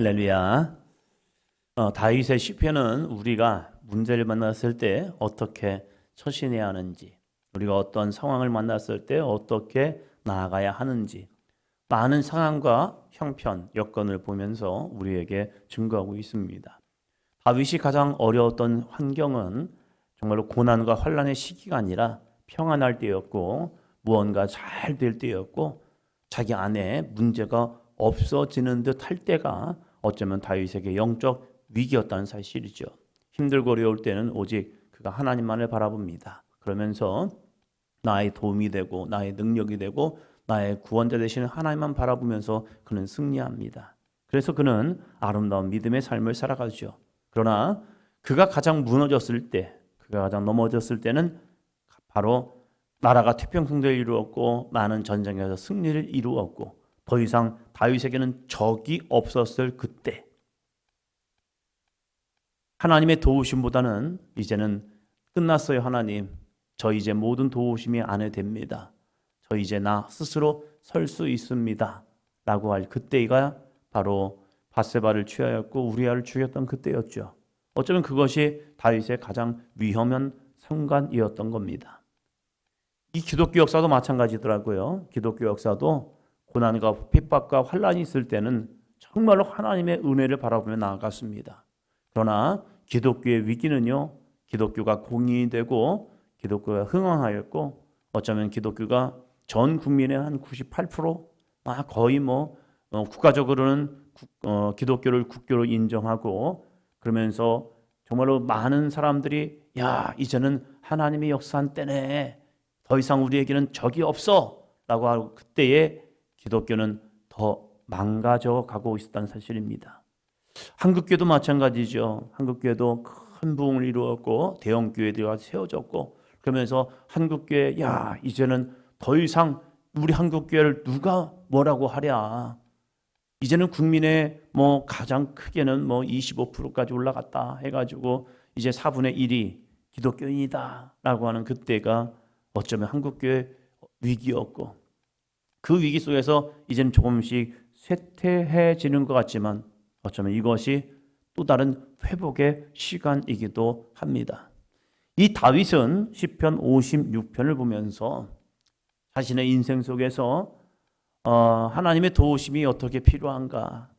할렐루야. 다윗의 시편은 우리가 문제를 만났을 때 어떻게 처신해야 하는지, 우리가 어떤 상황을 만났을 때 어떻게 나아가야 하는지 많은 상황과 형편, 여건을 보면서 우리에게 증거하고 있습니다. 다윗이 가장 어려웠던 환경은 정말로 고난과 환난의 시기가 아니라 평안할 때였고, 무언가 잘 될 때였고, 자기 안에 문제가 없어지는 듯 할 때가 어쩌면 다윗에게 영적 위기였다는 사실이죠. 힘들고 어려울 때는 오직 그가 하나님만을 바라봅니다. 그러면서 나의 도움이 되고 나의 능력이 되고 나의 구원자 되시는 하나님만 바라보면서 그는 승리합니다. 그래서 그는 아름다운 믿음의 삶을 살아가죠. 그러나 그가 가장 무너졌을 때, 그가 가장 넘어졌을 때는 바로 나라가 태평성대를 이루었고 많은 전쟁에서 승리를 이루었고 더 이상 다윗에게는 적이 없었을 그때, 하나님의 도우심보다는 이제는 끝났어요. 하나님, 저 이제 모든 도우심이 안 해도 됩니다. 저 이제 나 스스로 설 수 있습니다 라고 할 그때가 바로 밧세바를 취하였고 우리아를 죽였던 그때였죠. 어쩌면 그것이 다윗의 가장 위험한 순간이었던 겁니다. 이 기독교 역사도 마찬가지더라고요. 기독교 역사도 고난과 핍박과 환란이 있을 때는 정말로 하나님의 은혜를 바라보며 나아갔습니다. 그러나 기독교의 위기는요, 기독교가 공인이 되고 기독교가 흥황하였고 어쩌면 기독교가 전 국민의 한 98% 거의 국가적으로는 기독교를 국교로 인정하고 그러면서 정말로 많은 사람들이 야, 이제는 하나님의 역사한 때네, 더 이상 우리에게는 적이 없어 라고 하고 그때에 기독교는 더 망가져 가고 있었다는 사실입니다. 한국교도 마찬가지죠. 한국교도 큰 부흥을 이루었고 대형 교회들이 세워졌고 그러면서 한국교회 야, 이제는 더 이상 우리 한국교회를 누가 뭐라고 하랴, 이제는 국민의 가장 크게는 25%까지 올라갔다 해가지고 이제 4분의 1이 기독교인이다 라고 하는 그때가 어쩌면 한국교회 위기였고, 그 위기 속에서 이제는 조금씩 쇠퇴해지는 것 같지만 어쩌면 이것이 또 다른 회복의 시간이기도 합니다. 이 다윗은 시편 56편을 보면서 자신의 인생 속에서 하나님의 도우심이 어떻게 필요한가,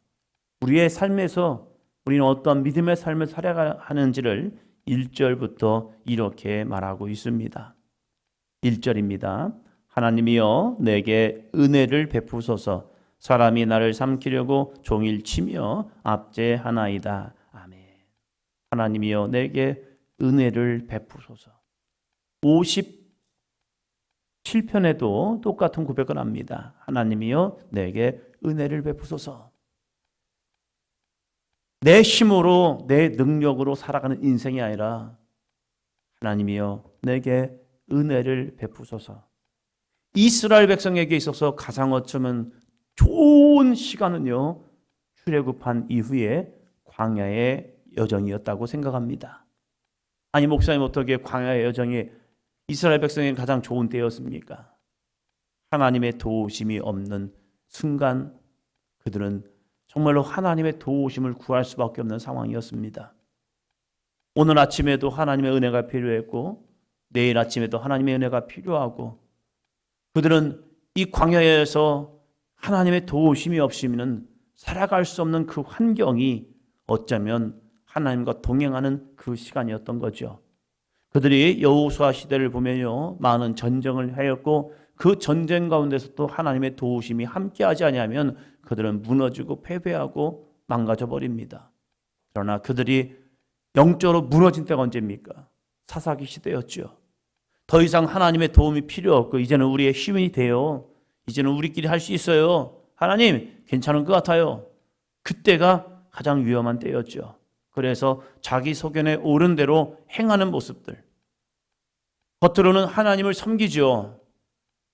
우리의 삶에서 우리는 어떤 믿음의 삶을 살아가야 하는지를 1절부터 이렇게 말하고 있습니다. 1절입니다. 하나님이여 내게 은혜를 베푸소서. 사람이 나를 삼키려고 종일 치며 압제하나이다. 아멘. 하나님이여 내게 은혜를 베푸소서. 57편에도 똑같은 고백을 합니다. 하나님이여 내게 은혜를 베푸소서. 내 힘으로 내 능력으로 살아가는 인생이 아니라 하나님이여 내게 은혜를 베푸소서. 이스라엘 백성에게 있어서 가장 어쩌면 좋은 시간은요, 출애굽한 이후에 광야의 여정이었다고 생각합니다. 아니 목사님, 어떻게 광야의 여정이 이스라엘 백성에게 가장 좋은 때였습니까? 하나님의 도우심이 없는 순간 그들은 정말로 하나님의 도우심을 구할 수밖에 없는 상황이었습니다. 오늘 아침에도 하나님의 은혜가 필요했고 내일 아침에도 하나님의 은혜가 필요하고, 그들은 이 광야에서 하나님의 도우심이 없이는 살아갈 수 없는 그 환경이 어쩌면 하나님과 동행하는 그 시간이었던 거죠. 그들이 여호수아 시대를 보면요, 많은 전쟁을 하였고 그 전쟁 가운데서 또 하나님의 도우심이 함께하지 아니하면 그들은 무너지고 패배하고 망가져 버립니다. 그러나 그들이 영적으로 무너진 때가 언제입니까? 사사기 시대였죠. 더 이상 하나님의 도움이 필요 없고 이제는 우리의 힘이 돼요. 이제는 우리끼리 할 수 있어요. 하나님 괜찮은 것 같아요. 그때가 가장 위험한 때였죠. 그래서 자기 소견에 옳은 대로 행하는 모습들, 겉으로는 하나님을 섬기죠.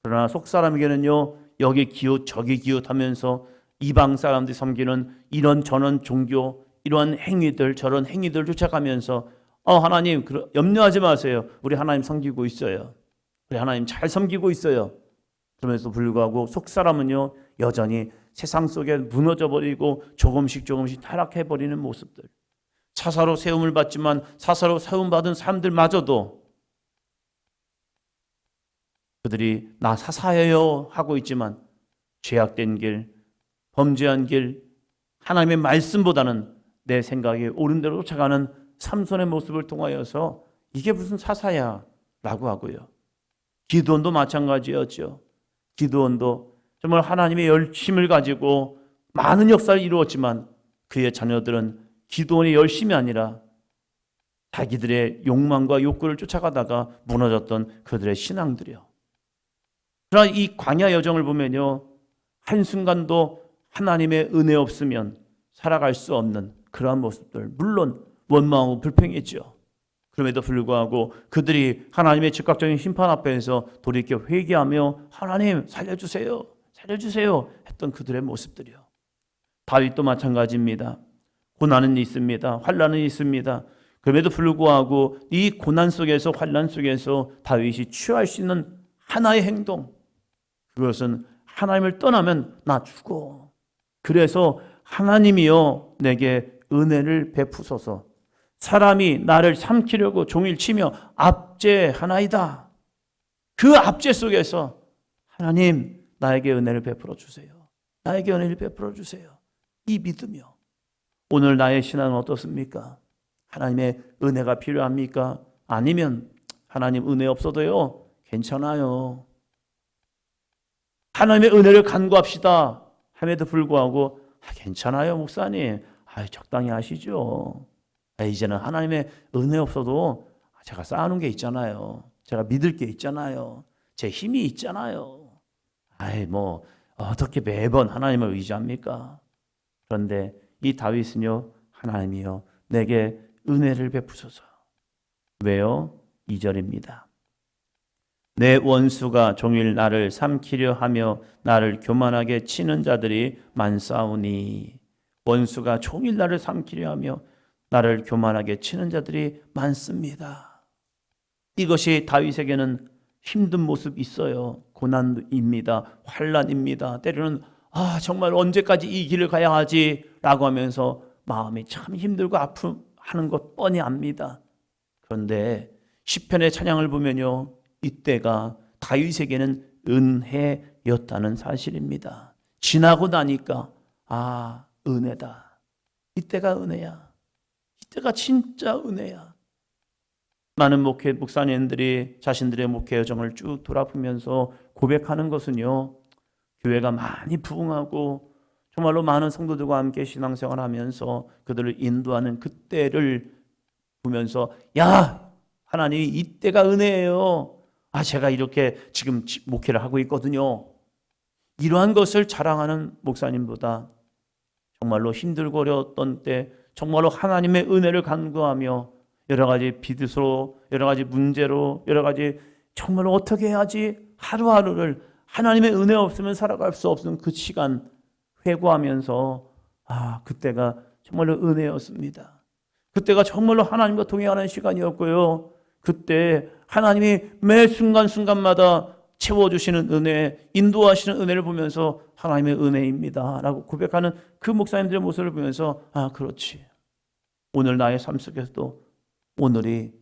그러나 속 사람에게는요, 여기 기웃 저기 기웃하면서 이방 사람들이 섬기는 이런 저런 종교, 이런 행위들 저런 행위들 쫓아가면서 하나님 염려하지 마세요. 우리 하나님 섬기고 있어요. 우리 하나님 잘 섬기고 있어요. 그러면서 불구하고 속 사람은요, 여전히 세상 속에 무너져 버리고 조금씩 타락해 버리는 모습들. 사사로 세움을 받지만 사사로 세움 받은 사람들마저도 그들이 나 사사예요 하고 있지만 죄악된 길, 범죄한 길, 하나님의 말씀보다는 내 생각에 옳은 대로 쫓아가는 삼손의 모습을 통하여서 이게 무슨 사사야 라고 하고요. 기드온도 마찬가지였죠. 기드온도 정말 하나님의 열심을 가지고 많은 역사를 이루었지만 그의 자녀들은 기드온의 열심이 아니라 자기들의 욕망과 욕구를 쫓아가다가 무너졌던 그들의 신앙들이요. 그러나 이 광야 여정을 보면요, 한순간도 하나님의 은혜 없으면 살아갈 수 없는 그러한 모습들, 물론 원망하고 불평했죠. 그럼에도 불구하고 그들이 하나님의 즉각적인 심판 앞에서 돌이켜 회개하며 하나님 살려주세요, 살려주세요 했던 그들의 모습들이요. 다윗도 마찬가지입니다. 고난은 있습니다. 환난은 있습니다. 그럼에도 불구하고 이 고난 속에서 환난 속에서 다윗이 취할 수 있는 하나의 행동, 그것은 하나님을 떠나면 나 죽어. 그래서 하나님이여 내게 은혜를 베푸소서. 사람이 나를 삼키려고 종일 치며 압제하나이다. 그 압제 속에서 하나님 나에게 은혜를 베풀어 주세요. 나에게 은혜를 베풀어 주세요. 이 믿으며 오늘 나의 신앙은 어떻습니까? 하나님의 은혜가 필요합니까? 아니면 하나님 은혜 없어도요 괜찮아요. 하나님의 은혜를 간구합시다 함에도 불구하고 괜찮아요 목사님. 적당히 하시죠. 이제는 하나님의 은혜 없어도 제가 쌓아놓은 게 있잖아요. 제가 믿을 게 있잖아요. 제 힘이 있잖아요. 뭐 어떻게 매번 하나님을 의지합니까? 그런데 이 다윗은요, 하나님이여 내게 은혜를 베푸소서. 왜요? 2절입니다. 내 원수가 종일 나를 삼키려 하며 나를 교만하게 치는 자들이 많사오니. 원수가 종일 나를 삼키려 하며 나를 교만하게 치는 자들이 많습니다. 이것이 다윗에게는 힘든 모습이 있어요. 고난입니다. 환난입니다. 때로는 정말 언제까지 이 길을 가야 하지? 라고 하면서 마음이 참 힘들고 아픔하는 것 뻔히 압니다. 그런데 시편의 찬양을 보면요, 이때가 다윗에게는 은혜였다는 사실입니다. 지나고 나니까 은혜다. 이때가 은혜야. 이때가 진짜 은혜야. 많은 목사님들이 자신들의 목회 여정을 쭉 돌아보면서 고백하는 것은요, 교회가 많이 부흥하고 정말로 많은 성도들과 함께 신앙생활을 하면서 그들을 인도하는 그때를 보면서 하나님이 이때가 은혜예요. 제가 이렇게 지금 목회를 하고 있거든요. 이러한 것을 자랑하는 목사님보다 정말로 힘들고 어려웠던 때 정말로 하나님의 은혜를 간구하며 여러 가지 빚으로, 여러 가지 문제로, 여러 가지 정말로 어떻게 해야지 하루하루를 하나님의 은혜 없으면 살아갈 수 없는 그 시간 회고하면서 그때가 정말로 은혜였습니다. 그때가 정말로 하나님과 동행하는 시간이었고요. 그때 하나님이 매 순간순간마다 채워주시는 은혜, 인도하시는 은혜를 보면서 하나님의 은혜입니다 라고 고백하는 그 목사님들의 모습을 보면서 그렇지. 오늘 나의 삶 속에서도 오늘이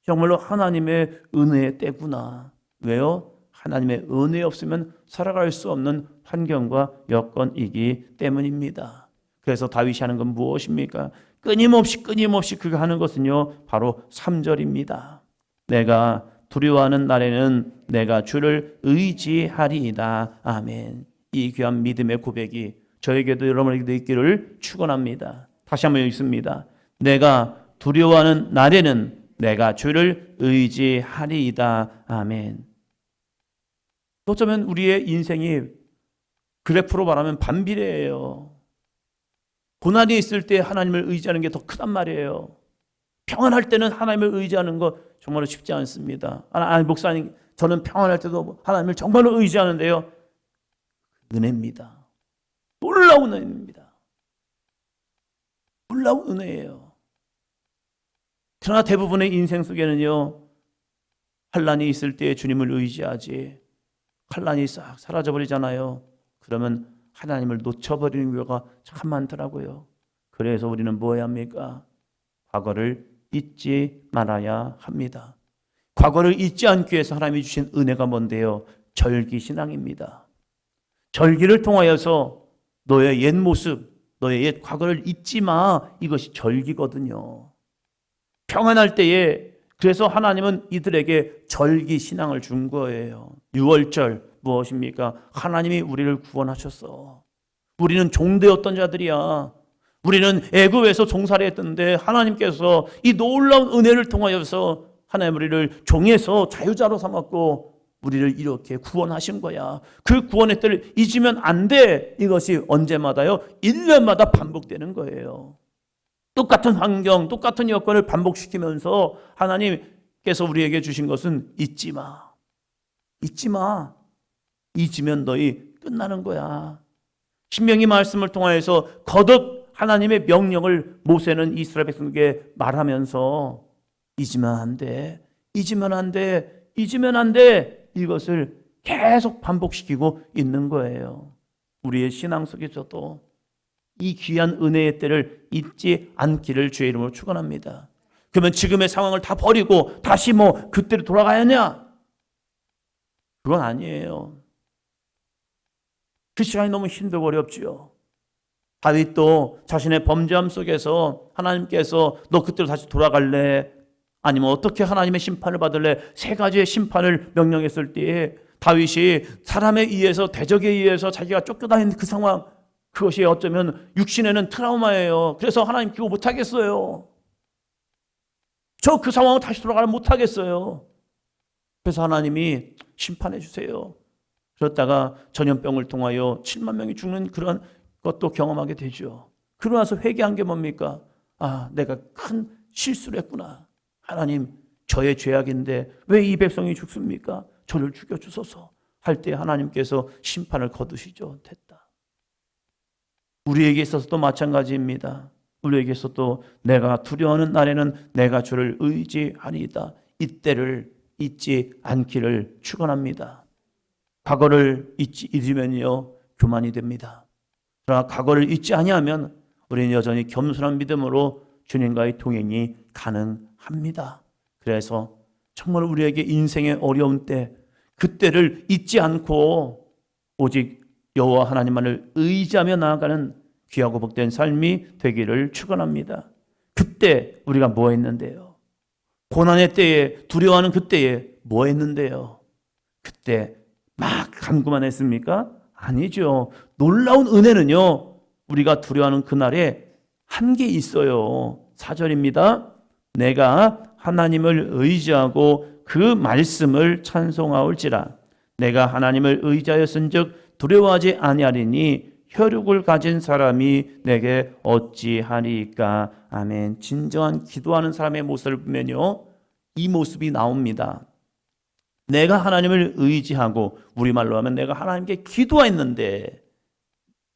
정말로 하나님의 은혜의 때구나. 왜요? 하나님의 은혜 없으면 살아갈 수 없는 환경과 여건이기 때문입니다. 그래서 다윗이 하는 건 무엇입니까? 끊임없이 그가 하는 것은요, 바로 3절입니다. 내가 두려워하는 날에는 내가 주를 의지하리이다. 아멘. 이 귀한 믿음의 고백이 저에게도 여러분에게도 있기를 축원합니다. 다시 한번 읽습니다. 내가 두려워하는 날에는 내가 주를 의지하리이다. 아멘. 어쩌면 우리의 인생이 그래프로 말하면 반비례예요. 고난이 있을 때 하나님을 의지하는 게 더 크단 말이에요. 평안할 때는 하나님을 의지하는 거 정말로 쉽지 않습니다. 목사님, 저는 평안할 때도 하나님을 정말로 의지하는데요. 은혜입니다. 놀라운 은혜입니다. 놀라운 은혜예요. 그러나 대부분의 인생 속에는요, 환난이 있을 때 주님을 의지하지, 환난이 싹 사라져버리잖아요. 그러면 하나님을 놓쳐버리는 경우가 참 많더라고요. 그래서 우리는 뭐 해야 합니까? 과거를 잊지 말아야 합니다. 과거를 잊지 않기 위해서 하나님이 주신 은혜가 뭔데요? 절기신앙입니다. 절기를 통하여서 너의 옛 모습, 너의 옛 과거를 잊지 마. 이것이 절기거든요. 평안할 때에 그래서 하나님은 이들에게 절기신앙을 준 거예요. 6월절 무엇입니까? 하나님이 우리를 구원하셨어. 우리는 종되었던 자들이야. 우리는 애굽에서 종살이 했던데 하나님께서 이 놀라운 은혜를 통하여서 하나님 우리를 종에서 자유자로 삼았고 우리를 이렇게 구원하신 거야. 그 구원의 때를 잊으면 안 돼. 이것이 언제마다요? 1년마다 반복되는 거예요. 똑같은 환경, 똑같은 여건을 반복시키면서 하나님께서 우리에게 주신 것은 잊지 마. 잊지 마. 잊으면 너희 끝나는 거야. 신명기 말씀을 통하여서 거듭 하나님의 명령을 모세는 이스라엘 백성에게 말하면서 잊으면 안 돼. 잊으면 안 돼. 잊으면 안 돼. 이것을 계속 반복시키고 있는 거예요. 우리의 신앙 속에서도 이 귀한 은혜의 때를 잊지 않기를 주의 이름으로 축원합니다. 그러면 지금의 상황을 다 버리고 다시 그때로 돌아가야 하냐? 그건 아니에요. 그 시간이 너무 힘들고 어렵지요. 다윗도 자신의 범죄함 속에서 하나님께서 너 그때로 다시 돌아갈래? 아니면 어떻게 하나님의 심판을 받을래? 세 가지의 심판을 명령했을 때에 다윗이 사람에 의해서 대적에 의해서 자기가 쫓겨다니는 그 상황, 그것이 어쩌면 육신에는 트라우마예요. 그래서 하나님 기도 못하겠어요. 저 그 상황을 다시 돌아가면 못하겠어요. 그래서 하나님이 심판해 주세요. 그러다가 전염병을 통하여 7만 명이 죽는 그런 것도 경험하게 되죠. 그러고 나서 회개한 게 뭡니까? 내가 큰 실수를 했구나. 하나님, 저의 죄악인데 왜 이 백성이 죽습니까? 저를 죽여주소서 할 때 하나님께서 심판을 거두시죠. 됐다. 우리에게 있어서도 마찬가지입니다. 우리에게 있어도 내가 두려워하는 날에는 내가 주를 의지하리이다. 이때를 잊지 않기를 축원합니다. 과거를 잊으면요 교만이 됩니다. 그러나 과거를 잊지 아니하면 우리는 여전히 겸손한 믿음으로 주님과의 동행이 가능합니다. 그래서 정말 우리에게 인생의 어려운 때 그때를 잊지 않고 오직 여호와 하나님만을 의지하며 나아가는 귀하고 복된 삶이 되기를 축원합니다. 그때 우리가 뭐 했는데요? 고난의 때에 두려워하는 그때에 뭐 했는데요? 그때 막 간구만 했습니까? 아니죠. 놀라운 은혜는요 우리가 두려워하는 그날에 한 게 있어요. 4절입니다. 내가 하나님을 의지하고 그 말씀을 찬송하올지라. 내가 하나님을 의지하였은즉 두려워하지 아니하리니 혈육을 가진 사람이 내게 어찌하리까. 아멘. 진정한 기도하는 사람의 모습을 보면요 이 모습이 나옵니다. 내가 하나님을 의지하고, 우리말로 하면 내가 하나님께 기도했는데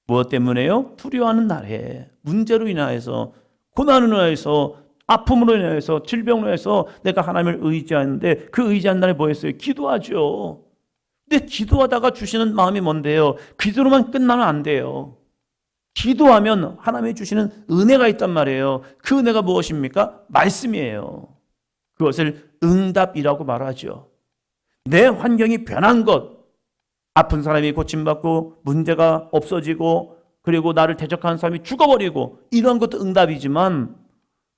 무엇 때문에요? 두려워하는 날에 문제로 인하여서, 고난으로 인하여서, 아픔으로 인하여서, 질병으로 인해서 내가 하나님을 의지하는데 그 의지한 날에 뭐 했어요? 기도하죠. 근데 기도하다가 주시는 마음이 뭔데요? 기도로만 끝나면 안 돼요. 기도하면 하나님이 주시는 은혜가 있단 말이에요. 그 은혜가 무엇입니까? 말씀이에요. 그것을 응답이라고 말하죠. 내 환경이 변한 것, 아픈 사람이 고침받고 문제가 없어지고 그리고 나를 대적하는 사람이 죽어버리고, 이런 것도 응답이지만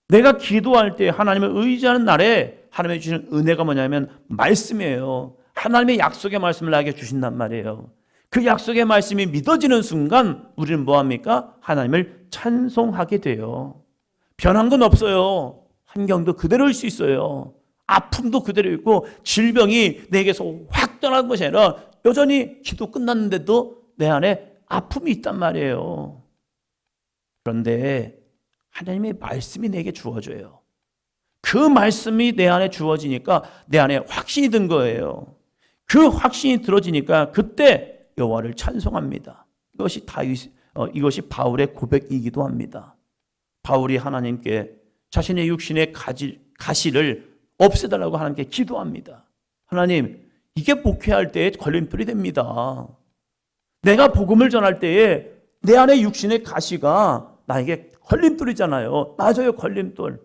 내가 기도할 때 하나님을 의지하는 날에 하나님이 주시는 은혜가 뭐냐면 말씀이에요. 하나님의 약속의 말씀을 나에게 주신단 말이에요. 그 약속의 말씀이 믿어지는 순간 우리는 뭐합니까? 하나님을 찬송하게 돼요. 변한 건 없어요. 환경도 그대로일 수 있어요. 아픔도 그대로 있고 질병이 내게서 확 떠나는 것이 아니라 여전히 기도 끝났는데도 내 안에 아픔이 있단 말이에요. 그런데 하나님의 말씀이 내게 주어져요. 그 말씀이 내 안에 주어지니까 내 안에 확신이 든 거예요. 그 확신이 들어지니까 그때 여호와를 찬송합니다. 이것이 바울의 고백이기도 합니다. 바울이 하나님께 자신의 육신의 가시를 없애달라고 하나님께 기도합니다. 하나님, 이게 목회할 때 걸림돌이 됩니다. 내가 복음을 전할 때에 내 안에 육신의 가시가 나에게 걸림돌이잖아요. 맞아요, 걸림돌.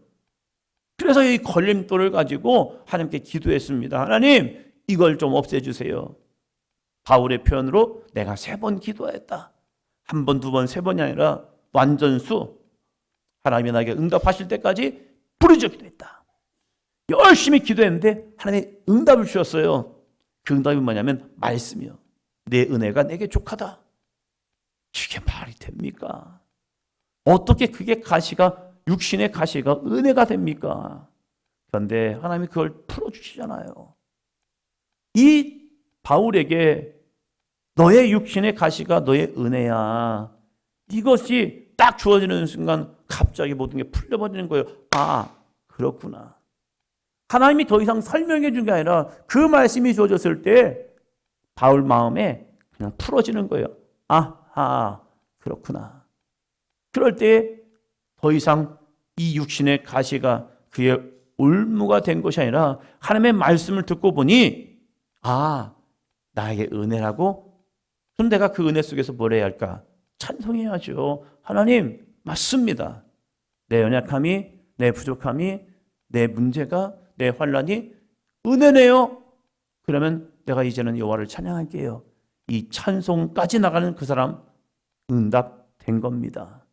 그래서 이 걸림돌을 가지고 하나님께 기도했습니다. 하나님, 이걸 좀 없애주세요. 바울의 표현으로 내가 3번 기도했다. 1번, 2번, 3번이 아니라 완전수. 하나님이 나에게 응답하실 때까지 부르짖어 기도했다. 열심히 기도했는데 하나님이 응답을 주셨어요. 그 응답이 뭐냐면 말씀이요. 내 은혜가 내게 족하다. 이게 말이 됩니까? 어떻게 그게 가시가, 육신의 가시가 은혜가 됩니까? 그런데 하나님이 그걸 풀어주시잖아요. 이 바울에게 너의 육신의 가시가 너의 은혜야. 이것이 딱 주어지는 순간 갑자기 모든 게 풀려버리는 거예요. 아, 그렇구나. 하나님이 더 이상 설명해 준 게 아니라 그 말씀이 주어졌을 때 바울 마음에 그냥 풀어지는 거예요. 아하, 그렇구나. 그럴 때 더 이상 이 육신의 가시가 그의 올무가 된 것이 아니라 하나님의 말씀을 듣고 보니 아, 나에게 은혜라고? 그럼 내가 그 은혜 속에서 뭘 해야 할까? 찬송해야죠. 하나님, 맞습니다. 내 연약함이, 내 부족함이, 내 문제가, 내 환난이 은혜네요. 그러면 내가 이제는 여호와를 찬양할게요. 이 찬송까지 나가는 그 사람 응답된 겁니다.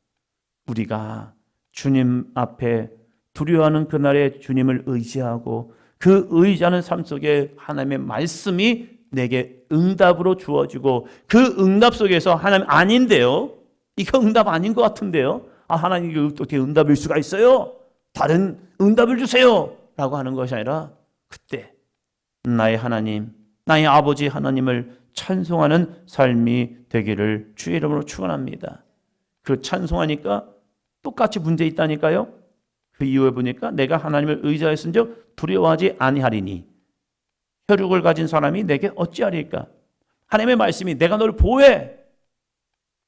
우리가 주님 앞에 두려워하는 그날에 주님을 의지하고 그 의지하는 삶 속에 하나님의 말씀이 내게 응답으로 주어지고 그 응답 속에서 하나님 아닌데요. 이거 응답 아닌 것 같은데요. 아, 하나님 이거 어떻게 응답일 수가 있어요? 다른 응답을 주세요. 라고 하는 것이 아니라 그때 나의 하나님, 나의 아버지 하나님을 찬송하는 삶이 되기를 주의 이름으로 축원합니다. 그 찬송하니까 똑같이 문제 있다니까요. 그 이후에 보니까 내가 하나님을 의지하였은즉 두려워하지 아니하리니 혈육을 가진 사람이 내게 어찌하리까? 하나님의 말씀이 내가 너를 보호해.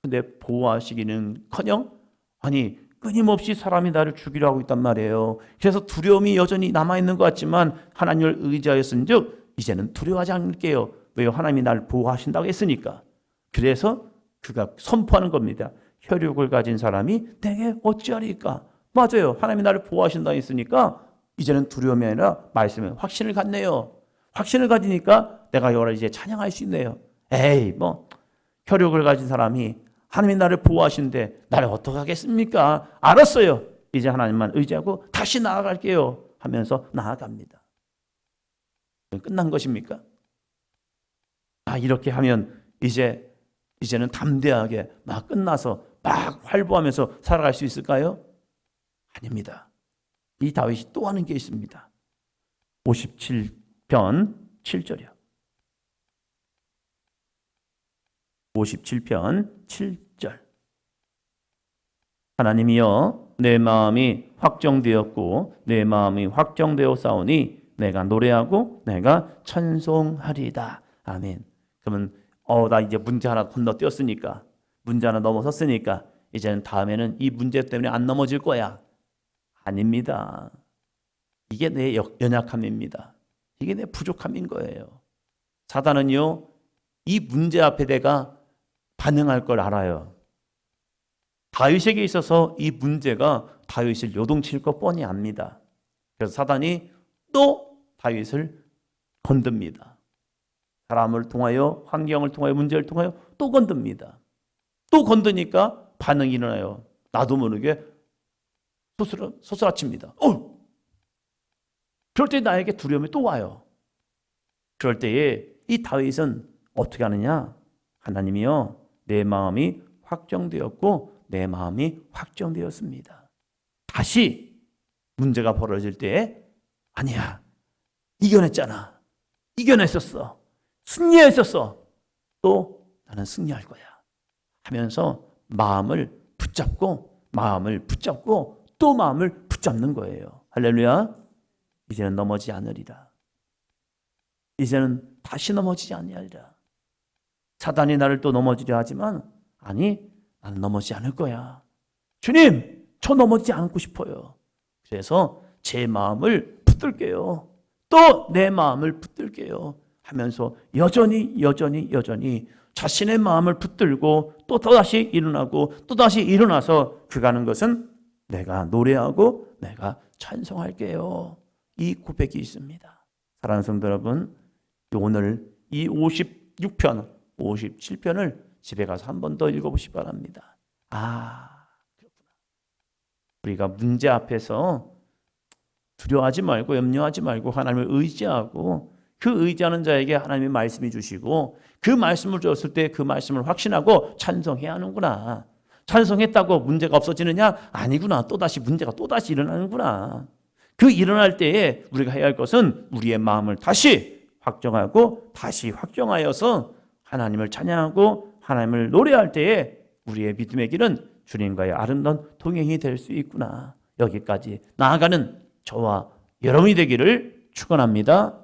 근데 보호하시기는커녕 아니 끊임없이 사람이 나를 죽이려 하고 있단 말이에요. 그래서 두려움이 여전히 남아있는 것 같지만 하나님을 의지하였은즉 이제는 두려워하지 않을게요. 왜요? 하나님이 나를 보호하신다고 했으니까. 그래서 그가 선포하는 겁니다. 혈육을 가진 사람이 내게 어찌하리까? 맞아요. 하나님이 나를 보호하신다고 했으니까 이제는 두려움이 아니라 말씀에 확신을 갖네요. 확신을 가지니까 내가 여호와를 이제 찬양할 수 있네요. 에이, 뭐 혈육을 가진 사람이 하나님이 나를 보호하시는데 나를 어떻게 하겠습니까? 알았어요. 이제 하나님만 의지하고 다시 나아갈게요 하면서 나아갑니다. 끝난 것입니까? 아, 이렇게 하면 이제는 담대하게 막 끝나서 막 활보하면서 살아갈 수 있을까요? 아닙니다. 이 다윗이 또 하는 게 있습니다. 57편 7절이요. 57편 7절. 하나님이여 내 마음이 확정되었고 내 마음이 확정되어 싸우니 내가 노래하고 내가 찬송하리다. 아멘. 그러면 나 이제 문제 하나 건너뛰었으니까 문제 하나 넘어섰으니까 이제는 다음에는 이 문제 때문에 안 넘어질 거야. 아닙니다. 이게 내 연약함입니다. 이게 내 부족함인 거예요. 사단은요 이 문제 앞에 내가 반응할 걸 알아요. 다윗에게 있어서 이 문제가 다윗을 요동칠 것 뻔히 압니다. 그래서 사단이 또 다윗을 건듭니다. 사람을 통하여, 환경을 통하여, 문제를 통하여 또 건듭니다. 또 건드니까 반응이 일어나요. 나도 모르게 소스라칩니다. 그럴 때 나에게 두려움이 또 와요. 그럴 때에 이 다윗은 어떻게 하느냐? 하나님이여 내 마음이 확정되었고 내 마음이 확정되었습니다. 다시 문제가 벌어질 때에 아니야, 이겨냈잖아, 이겨냈었어, 승리했었어, 또 나는 승리할 거야 하면서 마음을 붙잡고 또 마음을 붙잡는 거예요. 할렐루야. 이제는 넘어지지 않으리라. 이제는 다시 넘어지지 아니하리라. 사단이 나를 또 넘어지려 하지만 아니, 나는 넘어지지 않을 거야. 주님, 저 넘어지지 않고 싶어요. 그래서 제 마음을 붙들게요. 또 내 마음을 붙들게요 하면서 여전히 자신의 마음을 붙들고 또 또다시 일어나고 또다시 일어나서 그가 하는 것은 내가 노래하고 내가 찬송할게요. 이 고백이 있습니다. 사랑하는 성도 여러분, 오늘 이 56편, 57편을 집에 가서 한 번 더 읽어보시기 바랍니다. 그렇구나. 우리가 문제 앞에서 두려워하지 말고 염려하지 말고 하나님을 의지하고 그 의지하는 자에게 하나님의 말씀이 주시고 그 말씀을 줬을 때 그 말씀을 확신하고 찬송해야 하는구나. 찬송했다고 문제가 없어지느냐? 아니구나. 또다시 문제가 또다시 일어나는구나. 그 일어날 때에 우리가 해야 할 것은 우리의 마음을 다시 확정하고 다시 확정하여서 하나님을 찬양하고 하나님을 노래할 때에 우리의 믿음의 길은 주님과의 아름다운 동행이 될 수 있구나. 여기까지 나아가는 저와 여러분이 되기를 축원합니다.